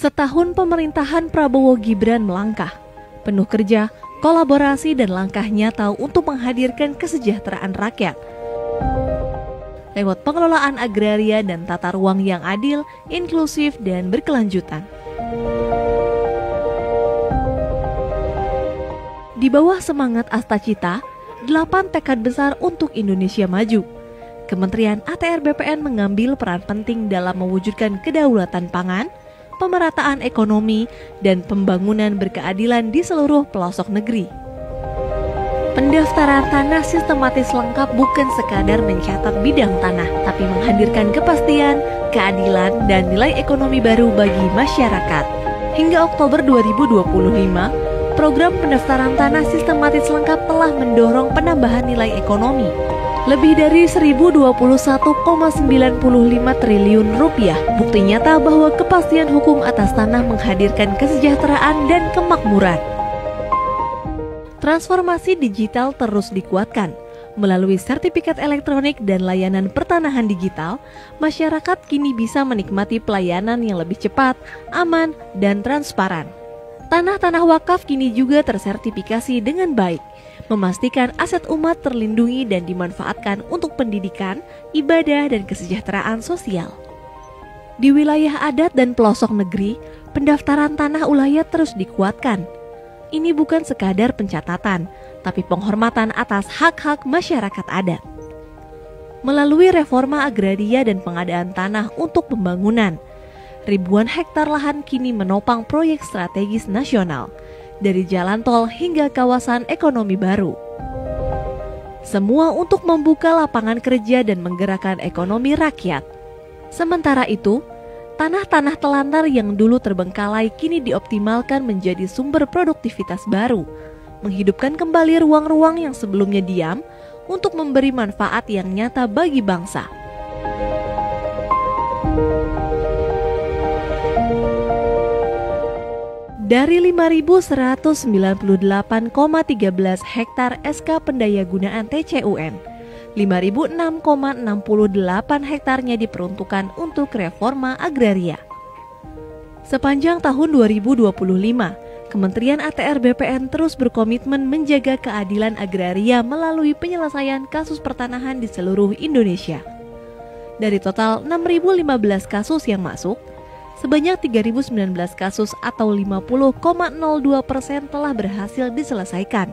Setahun pemerintahan Prabowo Gibran melangkah, penuh kerja, kolaborasi dan langkah nyata untuk menghadirkan kesejahteraan rakyat. Lewat pengelolaan agraria dan tata ruang yang adil, inklusif dan berkelanjutan. Di bawah semangat Astacita, 8 tekad besar untuk Indonesia maju. Kementerian ATR BPN mengambil peran penting dalam mewujudkan kedaulatan pangan, pemerataan ekonomi, dan pembangunan berkeadilan di seluruh pelosok negeri. Pendaftaran tanah sistematis lengkap bukan sekadar mencatat bidang tanah, tapi menghadirkan kepastian, keadilan, dan nilai ekonomi baru bagi masyarakat. Hingga Oktober 2025, program pendaftaran tanah sistematis lengkap telah mendorong penambahan nilai ekonomi lebih dari 1021,95 triliun rupiah. Bukti nyata bahwa kepastian hukum atas tanah menghadirkan kesejahteraan dan kemakmuran. Transformasi digital terus dikuatkan. Melalui sertifikat elektronik dan layanan pertanahan digital, masyarakat kini bisa menikmati pelayanan yang lebih cepat, aman, dan transparan. Tanah-tanah wakaf kini juga tersertifikasi dengan baik, memastikan aset umat terlindungi dan dimanfaatkan untuk pendidikan, ibadah, dan kesejahteraan sosial. Di wilayah adat dan pelosok negeri, pendaftaran tanah ulayat terus dikuatkan. Ini bukan sekadar pencatatan, tapi penghormatan atas hak-hak masyarakat adat. Melalui reforma agraria dan pengadaan tanah untuk pembangunan, ribuan hektar lahan kini menopang proyek strategis nasional, dari jalan tol hingga kawasan ekonomi baru. Semua untuk membuka lapangan kerja dan menggerakkan ekonomi rakyat. Sementara itu, tanah-tanah telantar yang dulu terbengkalai kini dioptimalkan menjadi sumber produktivitas baru, menghidupkan kembali ruang-ruang yang sebelumnya diam untuk memberi manfaat yang nyata bagi bangsa. Dari 5.198,13 hektar SK Pendayagunaan TCUN, 5.006,68 hektarnya diperuntukkan untuk reforma agraria. Sepanjang tahun 2025, Kementerian ATR BPN terus berkomitmen menjaga keadilan agraria melalui penyelesaian kasus pertanahan di seluruh Indonesia. Dari total 6.015 kasus yang masuk, sebanyak 3.019 kasus atau 50,02% telah berhasil diselesaikan,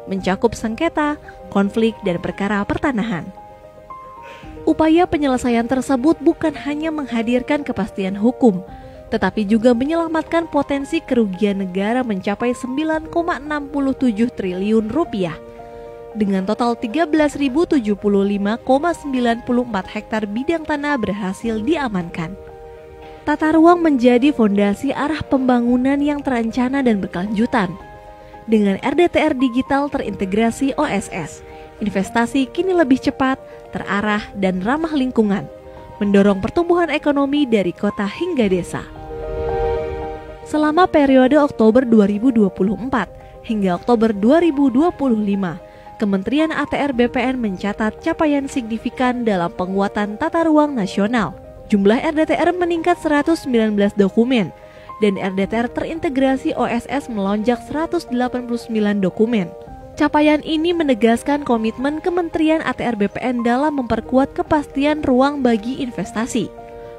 mencakup sengketa, konflik, dan perkara pertanahan. Upaya penyelesaian tersebut bukan hanya menghadirkan kepastian hukum, tetapi juga menyelamatkan potensi kerugian negara mencapai 9,67 triliun rupiah. Dengan total 13.075,94 hektar bidang tanah berhasil diamankan. Tata ruang menjadi fondasi arah pembangunan yang terencana dan berkelanjutan. Dengan RDTR digital terintegrasi OSS, investasi kini lebih cepat, terarah, dan ramah lingkungan, mendorong pertumbuhan ekonomi dari kota hingga desa. Selama periode Oktober 2024 hingga Oktober 2025, Kementerian ATR BPN mencatat capaian signifikan dalam penguatan tata ruang nasional. Jumlah RDTR meningkat 119 dokumen, dan RDTR terintegrasi OSS melonjak 189 dokumen. Capaian ini menegaskan komitmen Kementerian ATR BPN dalam memperkuat kepastian ruang bagi investasi,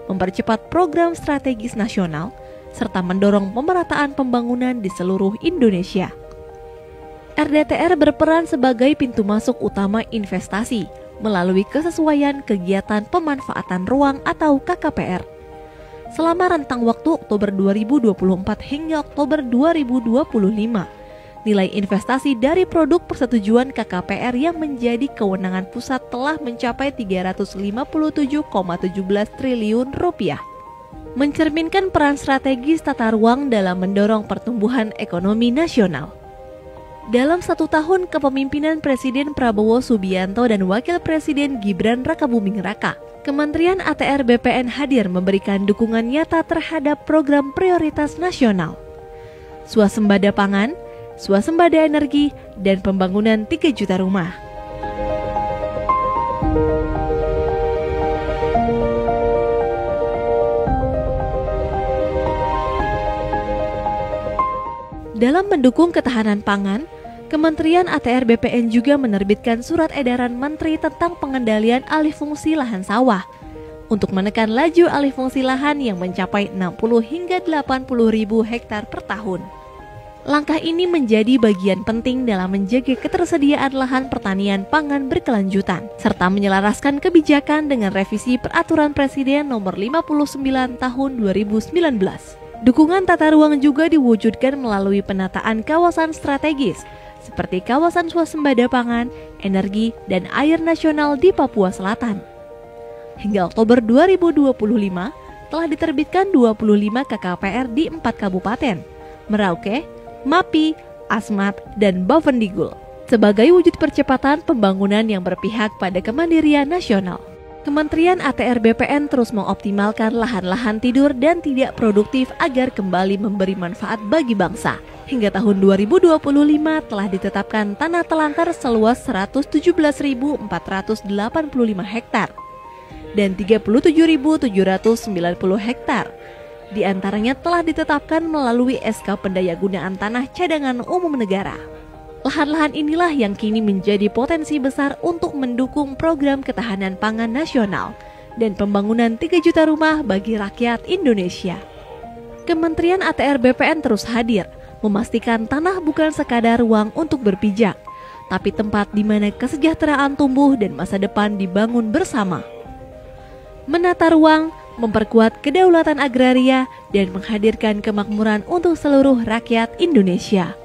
mempercepat program strategis nasional, serta mendorong pemerataan pembangunan di seluruh Indonesia. RDTR berperan sebagai pintu masuk utama investasi, melalui kesesuaian kegiatan pemanfaatan ruang atau KKPR. Selama rentang waktu Oktober 2024 hingga Oktober 2025, nilai investasi dari produk persetujuan KKPR yang menjadi kewenangan pusat telah mencapai 357,17 triliun rupiah. Mencerminkan peran strategis tata ruang dalam mendorong pertumbuhan ekonomi nasional. Dalam 1 tahun kepemimpinan Presiden Prabowo Subianto dan Wakil Presiden Gibran Rakabuming Raka, Kementerian ATR BPN hadir memberikan dukungan nyata terhadap program prioritas nasional, swasembada pangan, swasembada energi, dan pembangunan 3 juta rumah. Dalam mendukung ketahanan pangan, Kementerian ATR BPN juga menerbitkan surat edaran Menteri tentang pengendalian alih fungsi lahan sawah untuk menekan laju alih fungsi lahan yang mencapai 60 hingga 80 ribu hektar per tahun. Langkah ini menjadi bagian penting dalam menjaga ketersediaan lahan pertanian pangan berkelanjutan, serta menyelaraskan kebijakan dengan revisi Peraturan Presiden Nomor 59 Tahun 2019. Dukungan tata ruang juga diwujudkan melalui penataan kawasan strategis, seperti kawasan swasembada pangan, energi, dan air nasional di Papua Selatan. Hingga Oktober 2025, telah diterbitkan 25 KKPR di 4 kabupaten, Merauke, Mapi, Asmat, dan Bovendigul, sebagai wujud percepatan pembangunan yang berpihak pada kemandirian nasional. Kementerian ATR BPN terus mengoptimalkan lahan-lahan tidur dan tidak produktif agar kembali memberi manfaat bagi bangsa. Hingga tahun 2025 telah ditetapkan tanah telantar seluas 117.485 hektar dan 37.790 hektar. Di antaranya telah ditetapkan melalui SK Pendayagunaan Tanah Cadangan Umum Negara. Lahan-lahan inilah yang kini menjadi potensi besar untuk mendukung program ketahanan pangan nasional dan pembangunan 3 juta rumah bagi rakyat Indonesia. Kementerian ATR BPN terus hadir, memastikan tanah bukan sekadar ruang untuk berpijak, tapi tempat di mana kesejahteraan tumbuh dan masa depan dibangun bersama. Menata ruang, memperkuat kedaulatan agraria, dan menghadirkan kemakmuran untuk seluruh rakyat Indonesia.